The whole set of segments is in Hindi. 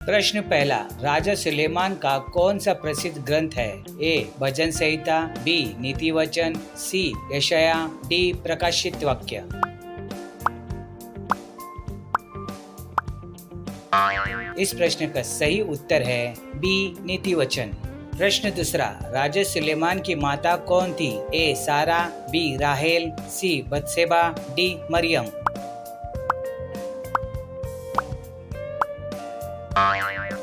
प्रश्न पहला, राजा सुलेमान का कौन सा प्रसिद्ध ग्रंथ है? ए. भजन संहिता, बी. नीति वचन, सी. यशाया, डी. प्रकाशित वाक्य। इस प्रश्न का सही उत्तर है बी. नीति वचन। प्रश्न दूसरा, राजा सुलेमान की माता कौन थी? ए. सारा, बी. राहेल, सी. बत्सेबा, डी. मरियम।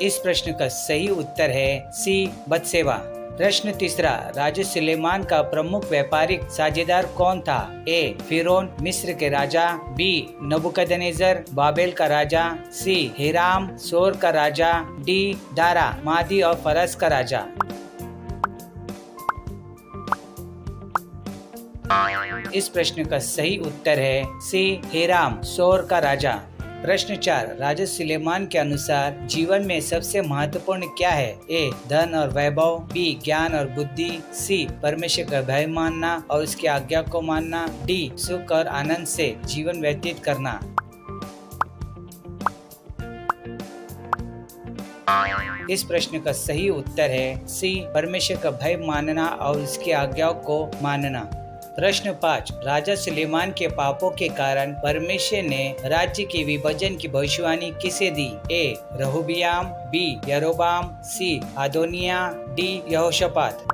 इस प्रश्न का सही उत्तर है सी. बत्सेबा। प्रश्न तीसरा, राजा सुलेमान का प्रमुख व्यापारिक साझेदार कौन था? ए. फिरौन मिस्र के राजा, बी. नबूकदनेस्सर बाबेल का राजा, सी. हिराम सोर का राजा, डी. दारा मादी और फरस का राजा। इस प्रश्न का सही उत्तर है सी. हिराम सोर का राजा। प्रश्न 4, राजा सुलेमान के अनुसार जीवन में सबसे महत्वपूर्ण क्या है? ए. धन और वैभव, बी. ज्ञान और बुद्धि, सी. परमेश्वर का भय मानना और उसकी आज्ञा को मानना, डी. सुख और आनंद से जीवन व्यतीत करना। इस प्रश्न का सही उत्तर है सी. परमेश्वर का भय मानना और उसकी आज्ञाओं को मानना। प्रश्न 5, राजा सुलेमान के पापों के कारण परमेश्वर ने राज्य के विभाजन की भविष्यवाणी किसे दी? ए. रहोबियाम, बी. यरोबाम, सी. आदोनिया, डी. यहोशापात।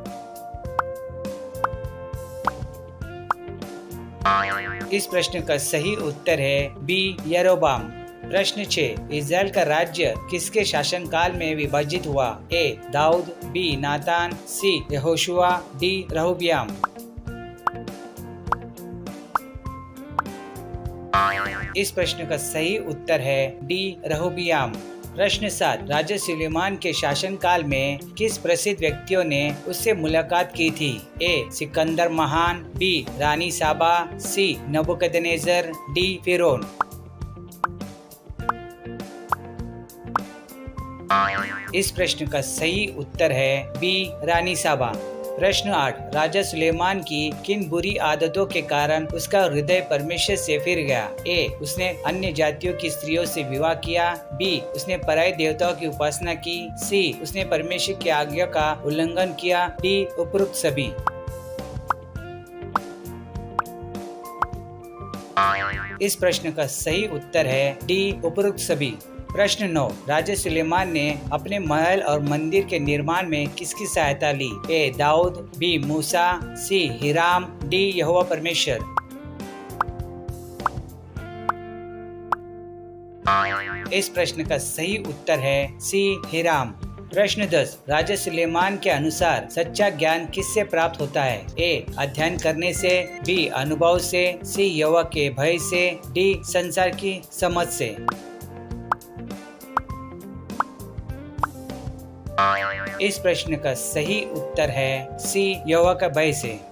इस प्रश्न का सही उत्तर है बी. यरोबाम। प्रश्न 6, इज़राइल का राज्य किसके शासनकाल में विभाजित हुआ? ए. दाऊद, बी. नातान, सी. यहोशुआ, डी. रहोबियाम। इस प्रश्न का सही उत्तर है डी. रहोबियाम। प्रश्न 7, राजा सुलेमान के शासनकाल में किस प्रसिद्ध व्यक्तियों ने उससे मुलाकात की थी? ए. सिकंदर महान, बी. रानी साबा, सी. नबूकदनेस्सर, डी. फिरौन। इस प्रश्न का सही उत्तर है बी. रानी साबा। प्रश्न 8, राजा सुलेमान की किन बुरी आदतों के कारण उसका हृदय परमेश्वर से फिर गया? ए. उसने अन्य जातियों की स्त्रियों से विवाह किया, बी. उसने पराये देवताओं की उपासना की, सी. उसने परमेश्वर की आज्ञा का उल्लंघन किया, डी. उपरोक्त सभी। इस प्रश्न का सही उत्तर है डी. उपरोक्त सभी। प्रश्न 9, राजा सुलेमान ने अपने महल और मंदिर के निर्माण में किसकी सहायता ली? ए. दाऊद, बी. मूसा, सी. हिराम, डी. यहोवा परमेश्वर। इस प्रश्न का सही उत्तर है सी. हिराम। प्रश्न 10, राजा सुलेमान के अनुसार सच्चा ज्ञान किससे प्राप्त होता है? ए. अध्ययन करने से, बी. अनुभव से, सी. यहोवा के भय से, डी. संसार की समझ से। इस प्रश्न का सही उत्तर है सी. यहोवा का भय से।